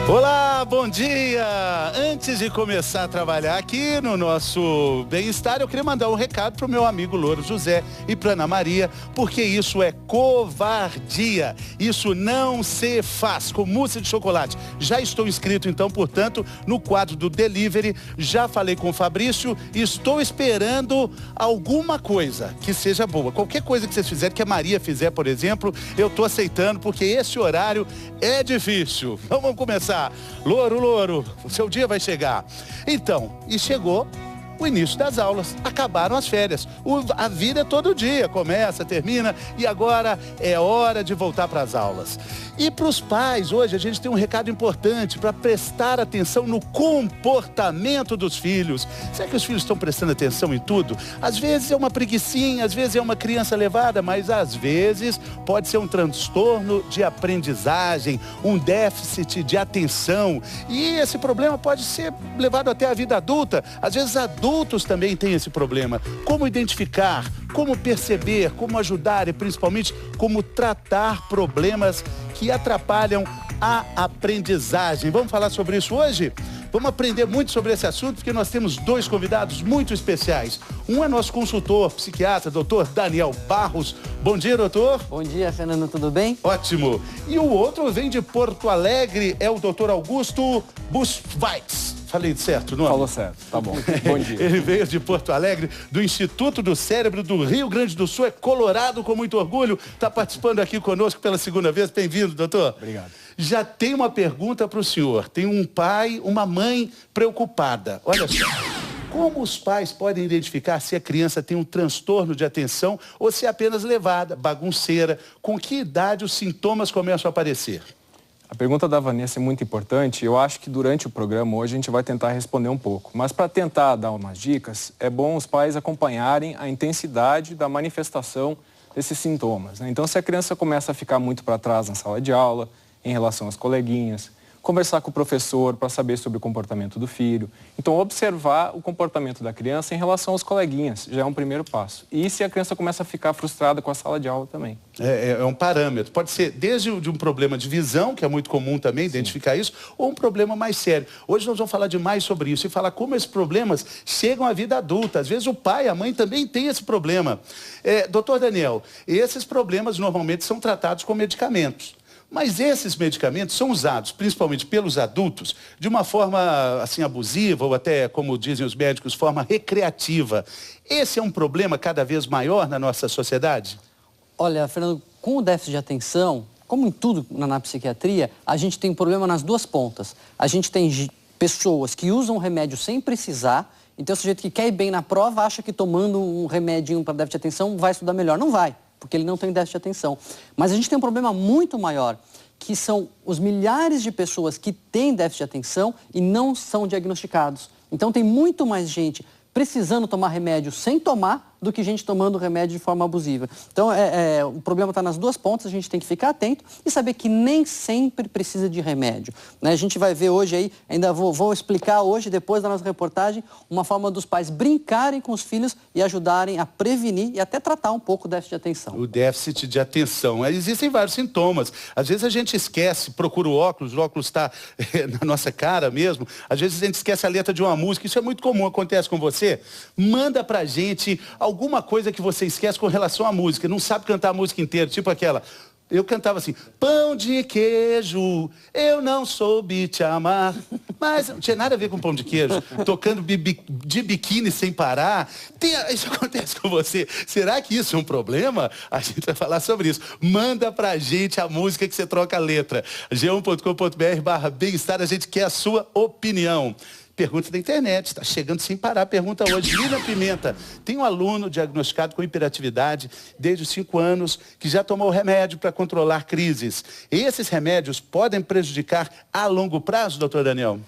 Olá, bom dia! Antes de começar a trabalhar aqui no nosso bem-estar, eu queria mandar um recado para o meu amigo Louro José e para Ana Maria, porque isso é covardia. Isso não se faz com mousse de chocolate. Já estou inscrito, então, portanto, no quadro do Delivery. Já falei com o Fabrício e estou esperando alguma coisa que seja boa. Qualquer coisa que vocês fizerem, que a Maria fizer, por exemplo, eu estou aceitando, porque esse horário é difícil. Então, vamos começar. Louro, o seu dia vai chegar. Então, e chegou o início das aulas, acabaram as férias. A vida é todo dia, começa, termina, e agora é hora de voltar para as aulas. E para os pais, hoje a gente tem um recado importante para prestar atenção no comportamento dos filhos. Será que os filhos estão prestando atenção em tudo? Às vezes é uma preguicinha, às vezes é uma criança levada, mas às vezes pode ser um transtorno de aprendizagem, um déficit de atenção. E esse problema pode ser levado até a vida adulta. Às vezes adultos também têm esse problema. Como identificar, como perceber, como ajudar e principalmente como tratar problemas que atrapalham a aprendizagem. Vamos falar sobre isso hoje? Vamos aprender muito sobre esse assunto, porque nós temos dois convidados muito especiais. Um é nosso consultor, psiquiatra, doutor Daniel Barros. Bom dia, doutor. Bom dia, Fernando, tudo bem? Ótimo. E o outro vem de Porto Alegre, é o doutor Augusto Buschweitz. Falei certo, não? Falou certo, tá bom. Bom dia. Ele veio de Porto Alegre, do Instituto do Cérebro do Rio Grande do Sul, é colorado com muito orgulho, está participando aqui conosco pela segunda vez. Bem-vindo, doutor. Obrigado. Já tem uma pergunta para o senhor. Tem um pai, uma mãe preocupada. Olha só. Como os pais podem identificar se a criança tem um transtorno de atenção ou se é apenas levada, bagunceira? Com que idade os sintomas começam a aparecer? A pergunta da Vanessa é muito importante. Eu acho que durante o programa hoje a gente vai tentar responder um pouco. Mas para tentar dar umas dicas, é bom os pais acompanharem a intensidade da manifestação desses sintomas, né? Então, se a criança começa a ficar muito para trás na sala de aula, em relação às coleguinhas, conversar com o professor para saber sobre o comportamento do filho. Então, observar o comportamento da criança em relação aos coleguinhas já é um primeiro passo. E se a criança começa a ficar frustrada com a sala de aula também. É um parâmetro. Pode ser desde um problema de visão, que é muito comum também identificar isso, ou um problema mais sério. Hoje nós vamos falar demais sobre isso e falar como esses problemas chegam à vida adulta. Às vezes o pai, a mãe também tem esse problema. Doutor Daniel, esses problemas normalmente são tratados com medicamentos. Mas esses medicamentos são usados, principalmente pelos adultos, de uma forma assim abusiva ou até, como dizem os médicos, forma recreativa. Esse é um problema cada vez maior na nossa sociedade? Olha, Fernando, com o déficit de atenção, como em tudo na psiquiatria, a gente tem um problema nas duas pontas. A gente tem pessoas que usam remédio sem precisar, então o sujeito que quer ir bem na prova acha que tomando um remedinho para déficit de atenção vai estudar melhor. Não vai, porque ele não tem déficit de atenção. Mas a gente tem um problema muito maior, que são os milhares de pessoas que têm déficit de atenção e não são diagnosticados. Então tem muito mais gente precisando tomar remédio sem tomar do que gente tomando remédio de forma abusiva. Então, o problema está nas duas pontas, a gente tem que ficar atento e saber que nem sempre precisa de remédio, né? A gente vai ver hoje aí, ainda vou explicar hoje, depois da nossa reportagem, uma forma dos pais brincarem com os filhos e ajudarem a prevenir e até tratar um pouco o déficit de atenção. O déficit de atenção. Existem vários sintomas. Às vezes a gente esquece, procura o óculos está na nossa cara mesmo. Às vezes a gente esquece a letra de uma música. Isso é muito comum, acontece com você. Manda pra gente alguma coisa que você esquece com relação à música. Não sabe cantar a música inteira, tipo aquela... Eu cantava assim, pão de queijo, eu não soube te amar. Mas não tinha nada a ver com pão de queijo. Tocando de biquíni sem parar. Isso acontece com você. Será que isso é um problema? A gente vai falar sobre isso. Manda pra gente a música que você troca a letra. g1.com.br/bem-estar, a gente quer a sua opinião. Pergunta da internet, está chegando sem parar. Pergunta hoje, Lilian Pimenta. Tem um aluno diagnosticado com hiperatividade desde os 5 anos que já tomou remédio para controlar crises. E esses remédios podem prejudicar a longo prazo, doutor Daniel?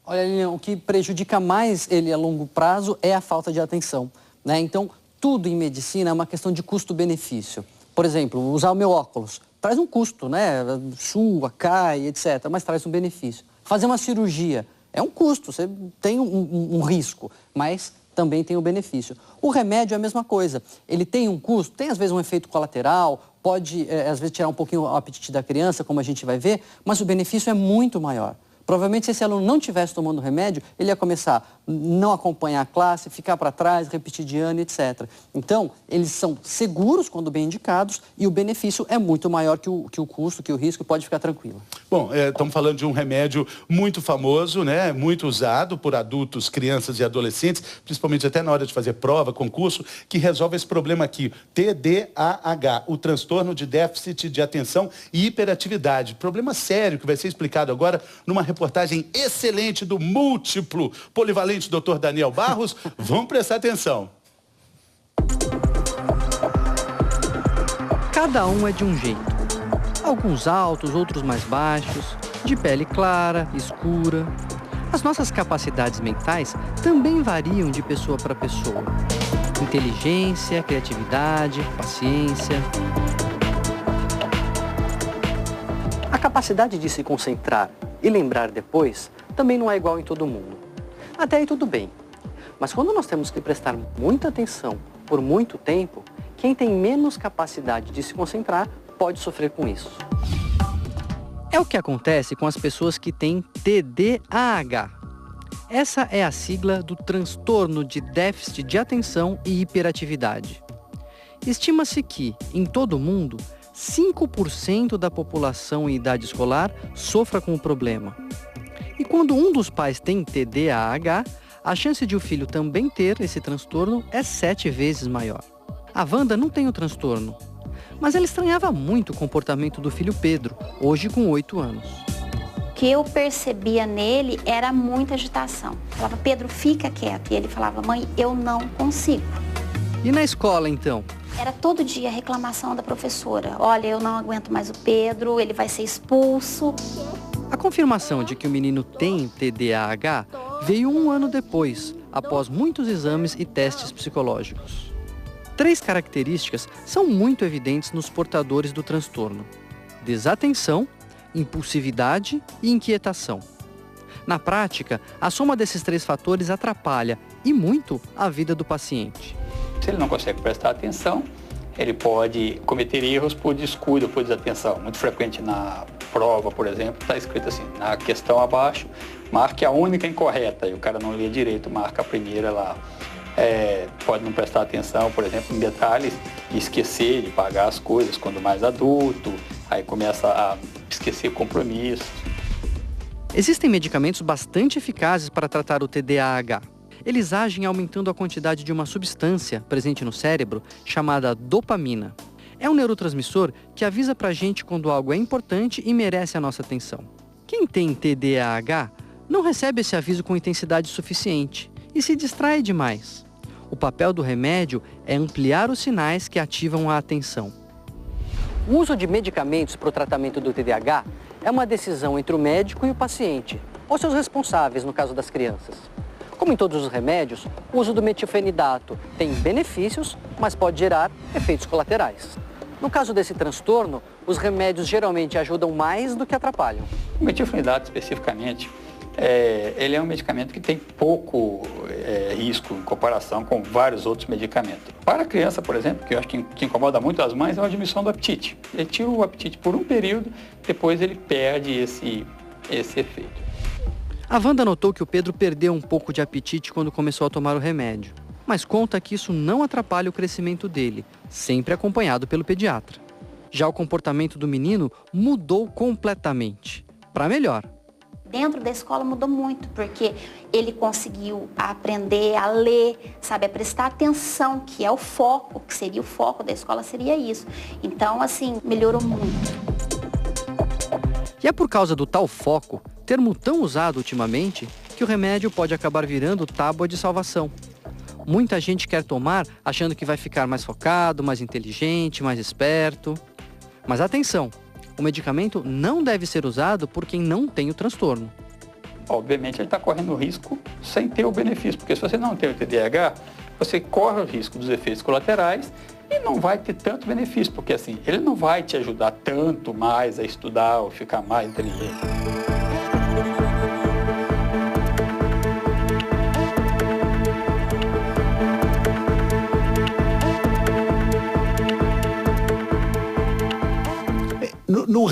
Olha, Lilian, o que prejudica mais ele a longo prazo é a falta de atenção, né? Então, tudo em medicina é uma questão de custo-benefício. Por exemplo, usar o meu óculos traz um custo, né? Sua, cai, etc., mas traz um benefício. Fazer uma cirurgia É um custo, você tem um risco, mas também tem o benefício. O remédio é a mesma coisa. Ele tem um custo, tem às vezes um efeito colateral, pode às vezes tirar um pouquinho o apetite da criança, como a gente vai ver, mas o benefício é muito maior. Provavelmente, se esse aluno não estivesse tomando remédio, ele ia começar a não acompanhar a classe, ficar para trás, repetir de ano, etc. Então, eles são seguros quando bem indicados e o benefício é muito maior que o custo, que o risco, pode ficar tranquilo. Bom, estamos falando de um remédio muito famoso, né? Muito usado por adultos, crianças e adolescentes, principalmente até na hora de fazer prova, concurso, que resolve esse problema aqui, TDAH, o transtorno de déficit de atenção e hiperatividade. Problema sério que vai ser explicado agora numa reportagem excelente do múltiplo polivalente Dr. Daniel Barros. Vamos prestar atenção. Cada um é de um jeito. Alguns altos, outros mais baixos, de pele clara, escura. As nossas capacidades mentais também variam de pessoa para pessoa. Inteligência, criatividade, paciência. A capacidade de se concentrar e lembrar depois também não é igual em todo mundo. Até aí tudo bem. Mas quando nós temos que prestar muita atenção por muito tempo, quem tem menos capacidade de se concentrar pode sofrer com isso. É o que acontece com as pessoas que têm TDAH. Essa é a sigla do transtorno de déficit de atenção e hiperatividade. Estima-se que, em todo o mundo, 5% da população em idade escolar sofra com o problema. E quando um dos pais tem TDAH, a chance de o filho também ter esse transtorno é 7 vezes maior. A Wanda não tem o transtorno, mas ela estranhava muito o comportamento do filho Pedro, hoje com 8 anos. O que eu percebia nele era muita agitação. Eu falava, Pedro, fica quieto. E ele falava, mãe, eu não consigo. E na escola, então? Era todo dia a reclamação da professora. Olha, eu não aguento mais o Pedro, ele vai ser expulso. A confirmação de que o menino tem TDAH veio 1 ano depois, após muitos exames e testes psicológicos. 3 características são muito evidentes nos portadores do transtorno: desatenção, impulsividade e inquietação. Na prática, a soma desses 3 fatores atrapalha, e muito, a vida do paciente. Se ele não consegue prestar atenção, ele pode cometer erros por descuido, por desatenção. Muito frequente na prova, por exemplo, está escrito assim, na questão abaixo, marque a única incorreta, e o cara não lê direito, marca a primeira lá. Pode não prestar atenção, por exemplo, em detalhes, e esquecer de pagar as coisas quando mais adulto, aí começa a esquecer compromissos. Existem medicamentos bastante eficazes para tratar o TDAH. Eles agem aumentando a quantidade de uma substância presente no cérebro chamada dopamina. É um neurotransmissor que avisa pra gente quando algo é importante e merece a nossa atenção. Quem tem TDAH não recebe esse aviso com intensidade suficiente e se distrai demais. O papel do remédio é ampliar os sinais que ativam a atenção. O uso de medicamentos para o tratamento do TDAH é uma decisão entre o médico e o paciente, ou seus responsáveis no caso das crianças. Como em todos os remédios, o uso do metilfenidato tem benefícios, mas pode gerar efeitos colaterais. No caso desse transtorno, os remédios geralmente ajudam mais do que atrapalham. O metilfenidato, especificamente, ele é um medicamento que tem pouco risco em comparação com vários outros medicamentos. Para a criança, por exemplo, que eu acho que incomoda muito as mães, é a diminuição do apetite. Ele tira o apetite por um período, depois ele perde esse efeito. A Wanda notou que o Pedro perdeu um pouco de apetite quando começou a tomar o remédio, mas conta que isso não atrapalha o crescimento dele, sempre acompanhado pelo pediatra. Já o comportamento do menino mudou completamente, para melhor. Dentro da escola mudou muito, porque ele conseguiu aprender a ler, sabe, a prestar atenção, que é o foco, que seria o foco da escola, seria isso. Então, assim, melhorou muito. E é por causa do tal foco, termo tão usado ultimamente, que o remédio pode acabar virando tábua de salvação. Muita gente quer tomar achando que vai ficar mais focado, mais inteligente, mais esperto. Mas atenção, o medicamento não deve ser usado por quem não tem o transtorno. Obviamente ele está correndo risco sem ter o benefício, porque se você não tem o TDAH, você corre o risco dos efeitos colaterais e não vai ter tanto benefício, porque assim, ele não vai te ajudar tanto mais a estudar ou ficar mais inteligente.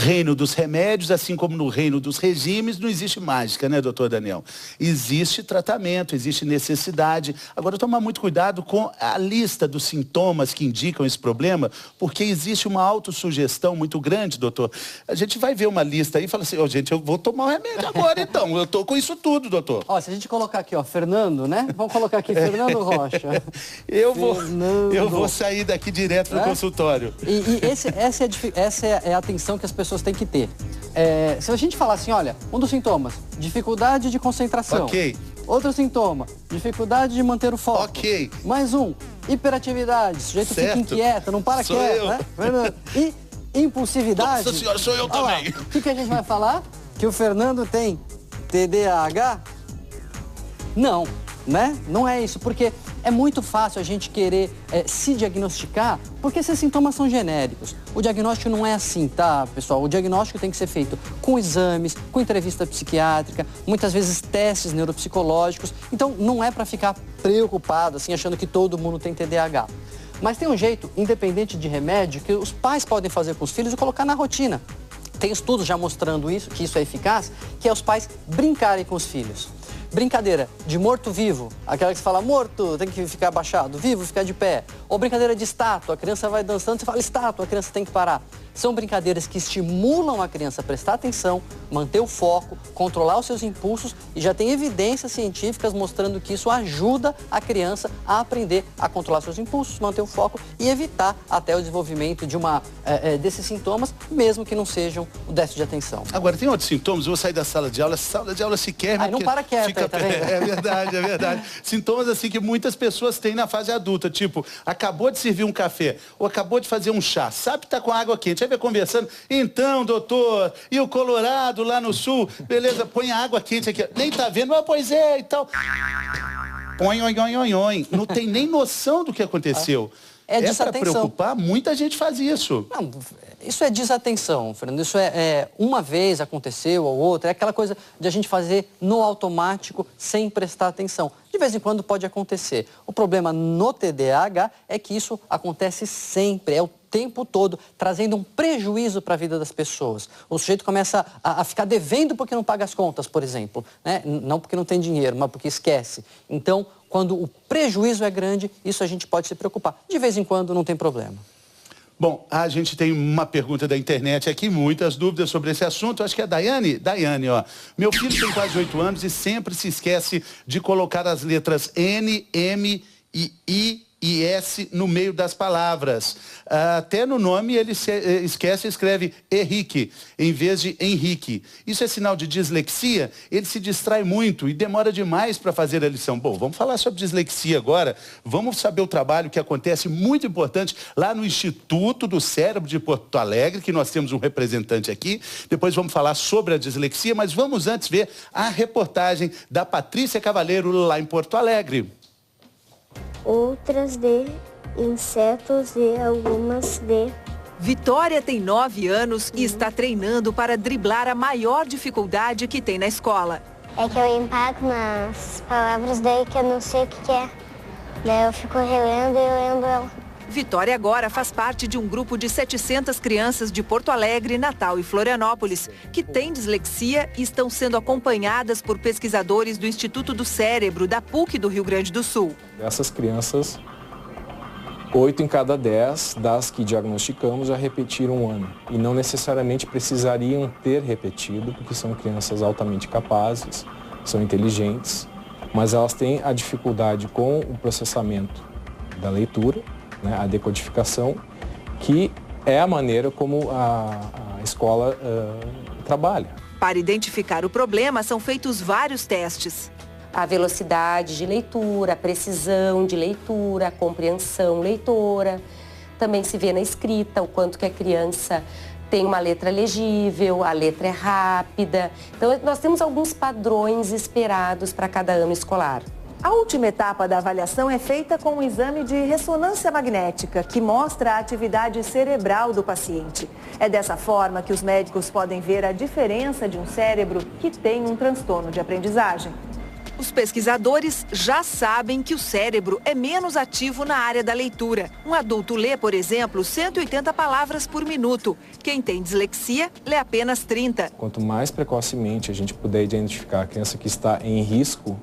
reino dos remédios, assim como no reino dos regimes, não existe mágica, né, doutor Daniel? Existe tratamento, existe necessidade. Agora, tomar muito cuidado com a lista dos sintomas que indicam esse problema, porque existe uma autossugestão muito grande, doutor. A gente vai ver uma lista aí e fala assim, gente, eu vou tomar o remédio agora, então. Eu tô com isso tudo, doutor. Ó, se a gente colocar aqui, ó, Fernando, né? Vamos colocar aqui, Fernando Rocha. Eu vou sair daqui direto pro consultório. E essa é a atenção que as pessoas têm que ter. Se a gente falar assim, olha, um dos sintomas, dificuldade de concentração. Ok. Outro sintoma, dificuldade de manter o foco. Ok. Mais um, hiperatividade, o sujeito fica inquieto, não para quieto, né? Fernando. E impulsividade. Nossa senhora, sou eu também. O que a gente vai falar? Que o Fernando tem TDAH? Não, né? Não é isso, porque é muito fácil a gente querer se diagnosticar, porque esses sintomas são genéricos. O diagnóstico não é assim, tá, pessoal? O diagnóstico tem que ser feito com exames, com entrevista psiquiátrica, muitas vezes testes neuropsicológicos. Então, não é para ficar preocupado, assim, achando que todo mundo tem TDAH. Mas tem um jeito, independente de remédio, que os pais podem fazer com os filhos e colocar na rotina. Tem estudos já mostrando isso, que isso é eficaz, que é os pais brincarem com os filhos. Brincadeira de morto-vivo, aquela que você fala morto, tem que ficar abaixado, vivo, ficar de pé. Ou brincadeira de estátua, a criança vai dançando, você fala estátua, a criança tem que parar. São brincadeiras que estimulam a criança a prestar atenção, manter o foco, controlar os seus impulsos e já tem evidências científicas mostrando que isso ajuda a criança a aprender a controlar seus impulsos, manter o foco e evitar até o desenvolvimento de desses sintomas, mesmo que não sejam o déficit de atenção. Agora, tem outros sintomas, eu vou sair da sala de aula, essa sala de aula se quer... Aí não para quieto, tá vendo? É verdade, é verdade. Sintomas assim que muitas pessoas têm na fase adulta, tipo, acabou de servir um café, ou acabou de fazer um chá, sabe que tá com água quente, aí vai conversando, então, doutor, e o Colorado lá no sul, beleza, põe a água quente aqui, nem tá vendo, mas pois é, e tal. Não tem nem noção do que aconteceu. É para preocupar, muita gente faz isso. Não, isso é desatenção, Fernando. Isso uma vez aconteceu ou outra, é aquela coisa de a gente fazer no automático sem prestar atenção. De vez em quando pode acontecer. O problema no TDAH é que isso acontece sempre, é o tempo todo, trazendo um prejuízo para a vida das pessoas. O sujeito começa a ficar devendo porque não paga as contas, por exemplo, né? Não porque não tem dinheiro, mas porque esquece. Então, quando o prejuízo é grande, isso a gente pode se preocupar. De vez em quando não tem problema. Bom, a gente tem uma pergunta da internet aqui, muitas dúvidas sobre esse assunto. Acho que é a Daiane. Daiane, ó. Meu filho tem quase 8 anos e sempre se esquece de colocar as letras N, M e I e S no meio das palavras. Até no nome ele esquece e escreve Henrique, em vez de Henrique. Isso é sinal de dislexia? Ele se distrai muito e demora demais para fazer a lição. Bom, vamos falar sobre dislexia agora. Vamos saber o trabalho que acontece, muito importante, lá no Instituto do Cérebro de Porto Alegre, que nós temos um representante aqui. Depois vamos falar sobre a dislexia, mas vamos antes ver a reportagem da Patrícia Cavaleiro lá em Porto Alegre. Outras de insetos e algumas de... Vitória tem 9 anos e está treinando para driblar a maior dificuldade que tem na escola. É que eu empaco nas palavras daí que eu não sei o que é. Daí eu fico relendo e eu lembro ela. Vitória agora faz parte de um grupo de 700 crianças de Porto Alegre, Natal e Florianópolis, que têm dislexia e estão sendo acompanhadas por pesquisadores do Instituto do Cérebro, da PUC do Rio Grande do Sul. Essas crianças, 8 em cada 10 das que diagnosticamos já repetiram um ano. E não necessariamente precisariam ter repetido, porque são crianças altamente capazes, são inteligentes, mas elas têm a dificuldade com o processamento da leitura, né, a decodificação, que é a maneira como a escola trabalha. Para identificar o problema, são feitos vários testes. A velocidade de leitura, a precisão de leitura, a compreensão leitora. Também se vê na escrita o quanto que a criança tem uma letra legível, a letra é rápida. Então, nós temos alguns padrões esperados para cada ano escolar. A última etapa da avaliação é feita com um exame de ressonância magnética, que mostra a atividade cerebral do paciente. É dessa forma que os médicos podem ver a diferença de um cérebro que tem um transtorno de aprendizagem. Os pesquisadores já sabem que o cérebro é menos ativo na área da leitura. Um adulto lê, por exemplo, 180 palavras por minuto. Quem tem dislexia lê apenas 30. Quanto mais precocemente a gente puder identificar a criança que está em risco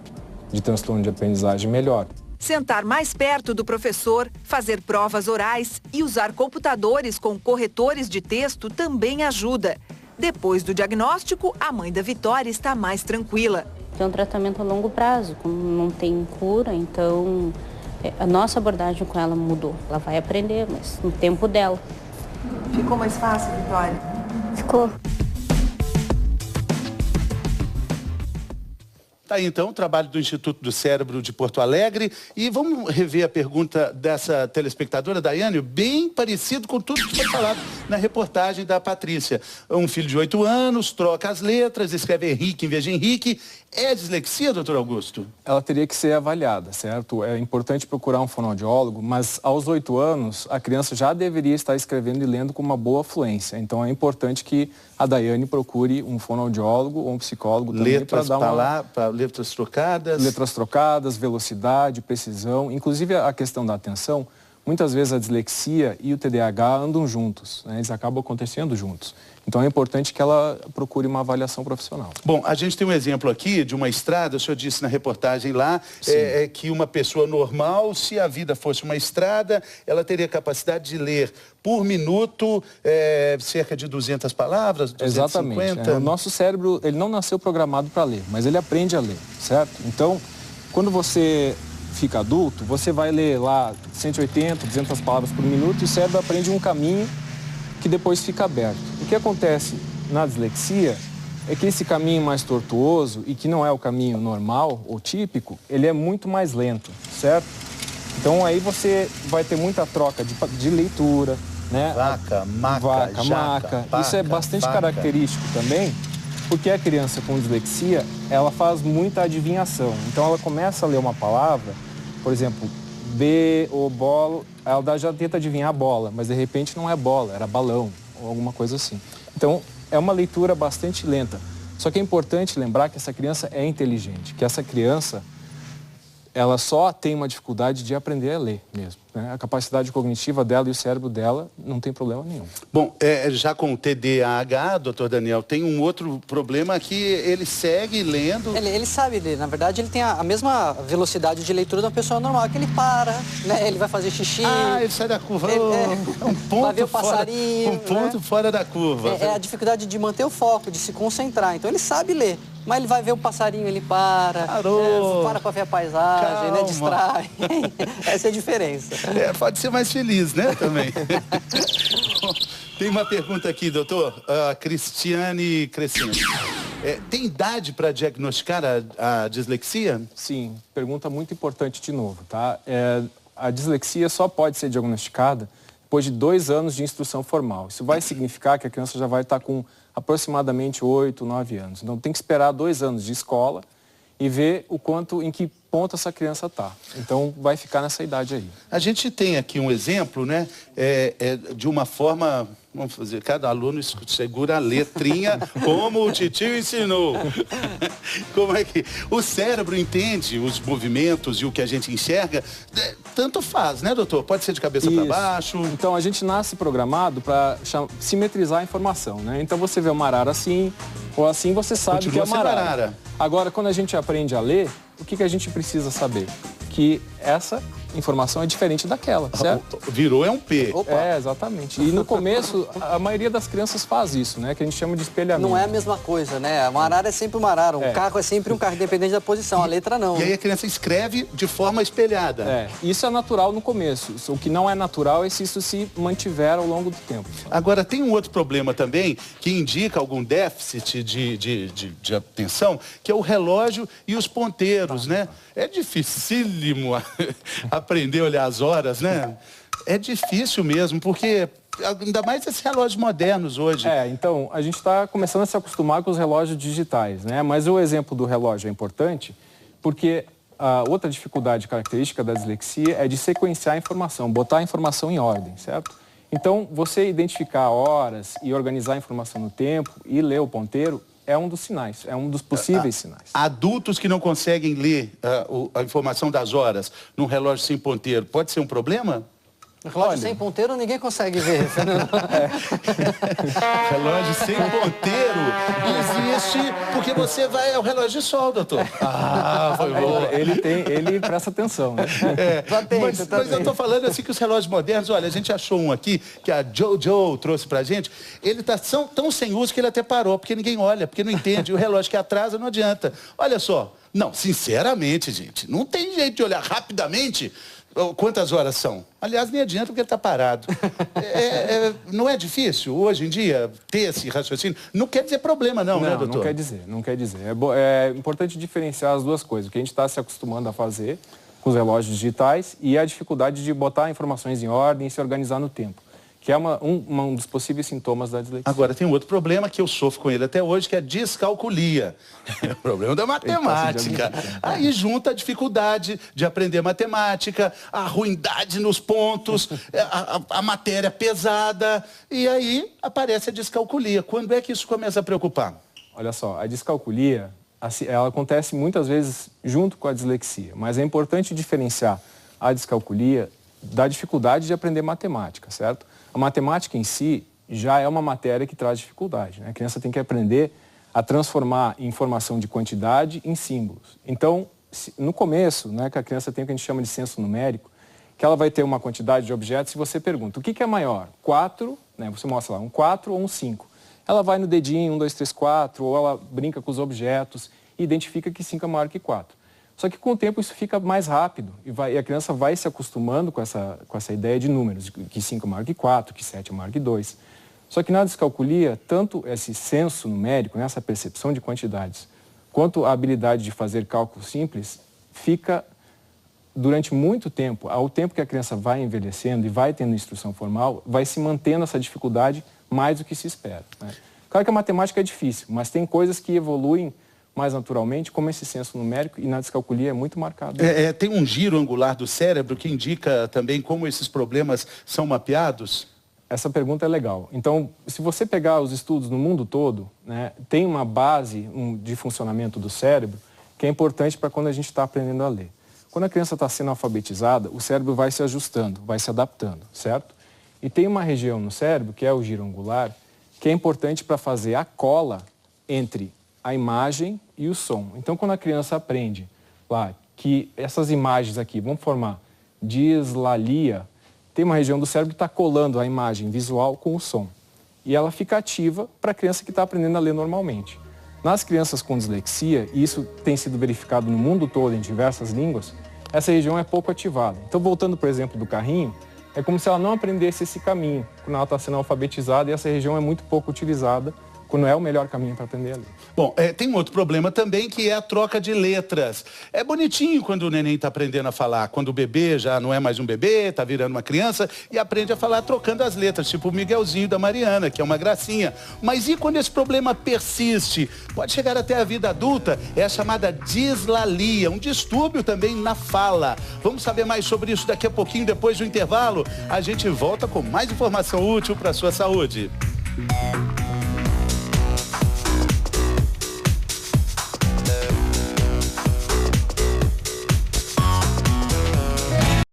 de transtorno de aprendizagem, melhor. Sentar mais perto do professor, fazer provas orais e usar computadores com corretores de texto também ajuda. Depois do diagnóstico, a mãe da Vitória está mais tranquila. É um tratamento a longo prazo, como não tem cura, então a nossa abordagem com ela mudou. Ela vai aprender, mas no tempo dela. Ficou mais fácil, Vitória? Ficou. Tá aí, então, o trabalho do Instituto do Cérebro de Porto Alegre. E vamos rever a pergunta dessa telespectadora, Daiane, bem parecido com tudo que foi falado na reportagem da Patrícia. Um filho de 8 anos, troca as letras, escreve Henrique em vez de Henrique. É dislexia, doutor Augusto? Ela teria que ser avaliada, certo? É importante procurar um fonoaudiólogo, mas aos 8 anos, a criança já deveria estar escrevendo e lendo com uma boa fluência. Então, é importante que a Daiane procure um fonoaudiólogo ou um psicólogo também para dar uma... Letras trocadas. Letras trocadas, velocidade, precisão. Inclusive, a questão da atenção, muitas vezes a dislexia e o TDAH andam juntos, né? Eles acabam acontecendo juntos. Então é importante que ela procure uma avaliação profissional. Bom, a gente tem um exemplo aqui de uma estrada, o senhor disse na reportagem lá, que uma pessoa normal, se a vida fosse uma estrada, ela teria capacidade de ler por minuto cerca de 200 palavras, 250. Exatamente. O nosso cérebro, ele não nasceu programado para ler, mas ele aprende a ler, certo? Então, quando você fica adulto, você vai ler lá 180, 200 palavras por minuto e o cérebro aprende um caminho que depois fica aberto. O que acontece na dislexia é que esse caminho mais tortuoso e que não é o caminho normal ou típico, ele é muito mais lento, certo? Então aí você vai ter muita troca de leitura, né? Vaca, maca. Isso é bastante característico também, porque a criança com dislexia, ela faz muita adivinhação. Então ela começa a ler uma palavra, por exemplo, B ou bola, ela já tenta adivinhar a bola, mas de repente não é bola, era balão ou alguma coisa assim. Então é uma leitura bastante lenta. Só que é importante lembrar que essa criança é inteligente, que essa criança, ela só tem uma dificuldade de aprender a ler mesmo, né? A capacidade cognitiva dela e o cérebro dela não tem problema nenhum. Bom, já com o TDAH, doutor Daniel, tem um outro problema que ele segue lendo... Ele sabe ler, na verdade ele tem a mesma velocidade de leitura de uma pessoa normal, que ele para, né? Ele vai fazer xixi... ele sai da curva, um ponto vai ver o passarinho, um ponto fora da curva. É a dificuldade de manter o foco, de se concentrar, então ele sabe ler. Mas ele vai ver o passarinho, ele para, para ver a paisagem, né? Distrai. Essa é a diferença. Pode ser mais feliz, né, também. Tem uma pergunta aqui, doutor. Cristiane Crescente. Tem idade para diagnosticar a dislexia? Sim, pergunta muito importante de novo, tá? A dislexia só pode ser diagnosticada depois de 2 anos de instrução formal. Isso vai significar que a criança já vai estar com aproximadamente 8, 9 anos. Então tem que esperar 2 anos de escola e ver em que ponto essa criança está. Então vai ficar nessa idade aí. A gente tem aqui um exemplo, né? De uma forma, vamos fazer, cada aluno segura a letrinha como o titio ensinou. Como é que o cérebro entende os movimentos e o que a gente enxerga? Tanto faz, né, doutor? Pode ser de cabeça para baixo. Então a gente nasce programado para simetrizar a informação, né? Então você vê uma arara assim, ou assim, você sabe que é uma arara. Agora, quando a gente aprende a ler, o que a gente precisa saber? Que essa informação é diferente daquela, certo? Virou é um P. Exatamente. E no começo, a maioria das crianças faz isso, né? Que a gente chama de espelhamento. Não é a mesma coisa, né? Uma arara é sempre uma arara, um carro é sempre um carro, independente da posição, a letra não. E aí a criança escreve de forma espelhada. Isso é natural no começo. O que não é natural é se isso se mantiver ao longo do tempo. Agora, tem um outro problema também, que indica algum déficit de atenção, que é o relógio e os ponteiros, né? É dificílimo aprender a olhar as horas, né? É difícil mesmo, porque ainda mais esses relógios modernos hoje. Então, a gente está começando a se acostumar com os relógios digitais, né? Mas o exemplo do relógio é importante, porque a outra dificuldade característica da dislexia é de sequenciar a informação, botar a informação em ordem, certo? Então, você identificar horas e organizar a informação no tempo e ler o ponteiro é um dos sinais, é um dos possíveis sinais. Adultos que não conseguem ler a informação das horas num relógio sem ponteiro, pode ser um problema? Relógio sem ponteiro ninguém consegue ver, Fernando. Relógio sem ponteiro existe porque você vai ao relógio de sol, doutor. Foi bom. Ele presta atenção, né? Mas eu tô falando assim que os relógios modernos, olha, a gente achou um aqui que a Jojo trouxe pra gente, ele tá tão sem uso que ele até parou, porque ninguém olha, porque não entende. O relógio que atrasa não adianta. Olha só, não, sinceramente, gente, não tem jeito de olhar rapidamente quantas horas são. Aliás, nem adianta porque ele está parado. Não é difícil, hoje em dia, ter esse raciocínio? Não quer dizer problema, não, né, doutor? Não quer dizer. É importante diferenciar as duas coisas. O que a gente está se acostumando a fazer com os relógios digitais e a dificuldade de botar informações em ordem e se organizar no tempo, que é um dos possíveis sintomas da dislexia. Agora, tem um outro problema que eu sofro com ele até hoje, que é a descalculia. É o problema da matemática. Aí junta a dificuldade de aprender matemática, a ruindade nos pontos, a matéria pesada, e aí aparece a descalculia. Quando é que isso começa a preocupar? Olha só, a descalculia, ela acontece muitas vezes junto com a dislexia, mas é importante diferenciar a descalculia da dificuldade de aprender matemática, certo? A matemática em si já é uma matéria que traz dificuldade, né? A criança tem que aprender a transformar informação de quantidade em símbolos. Então, no começo, né, que a criança tem o que a gente chama de senso numérico, que ela vai ter uma quantidade de objetos e você pergunta, o que é maior? 4, né, você mostra lá, um 4 ou um 5. Ela vai no dedinho, 1, 2, 3, 4, ou ela brinca com os objetos e identifica que 5 é maior que 4. Só que com o tempo isso fica mais rápido e a criança vai se acostumando com essa ideia de números, que 5 é maior que 4, que 7 é maior que 2. Só que na descalculia, tanto esse senso numérico, né, essa percepção de quantidades, quanto a habilidade de fazer cálculos simples, fica durante muito tempo, ao tempo que a criança vai envelhecendo e vai tendo instrução formal, vai se mantendo essa dificuldade mais do que se espera, né? Claro que a matemática é difícil, mas tem coisas que evoluem mais naturalmente, como esse senso numérico, e na descalculia é muito marcado. Tem um giro angular do cérebro que indica também como esses problemas são mapeados? Essa pergunta é legal. Então, se você pegar os estudos no mundo todo, né, tem uma base de funcionamento do cérebro que é importante para quando a gente está aprendendo a ler. Quando a criança está sendo alfabetizada, o cérebro vai se ajustando, vai se adaptando, certo? E tem uma região no cérebro, que é o giro angular, que é importante para fazer a cola entre a imagem e o som. Então, quando a criança aprende lá que essas imagens aqui vão formar dislalia, tem uma região do cérebro que está colando a imagem visual com o som. E ela fica ativa para a criança que está aprendendo a ler normalmente. Nas crianças com dislexia, e isso tem sido verificado no mundo todo, em diversas línguas, essa região é pouco ativada. Então, voltando, por exemplo, do carrinho, é como se ela não aprendesse esse caminho quando ela está sendo alfabetizada, e essa região é muito pouco utilizada quando é o melhor caminho para aprender a ler. Bom, tem um outro problema também, que é a troca de letras. É bonitinho quando o neném está aprendendo a falar, quando o bebê já não é mais um bebê, está virando uma criança e aprende a falar trocando as letras, tipo o Miguelzinho da Mariana, que é uma gracinha. Mas e quando esse problema persiste? Pode chegar até a vida adulta, é a chamada dislalia, um distúrbio também na fala. Vamos saber mais sobre isso daqui a pouquinho, depois do intervalo. A gente volta com mais informação útil para a sua saúde.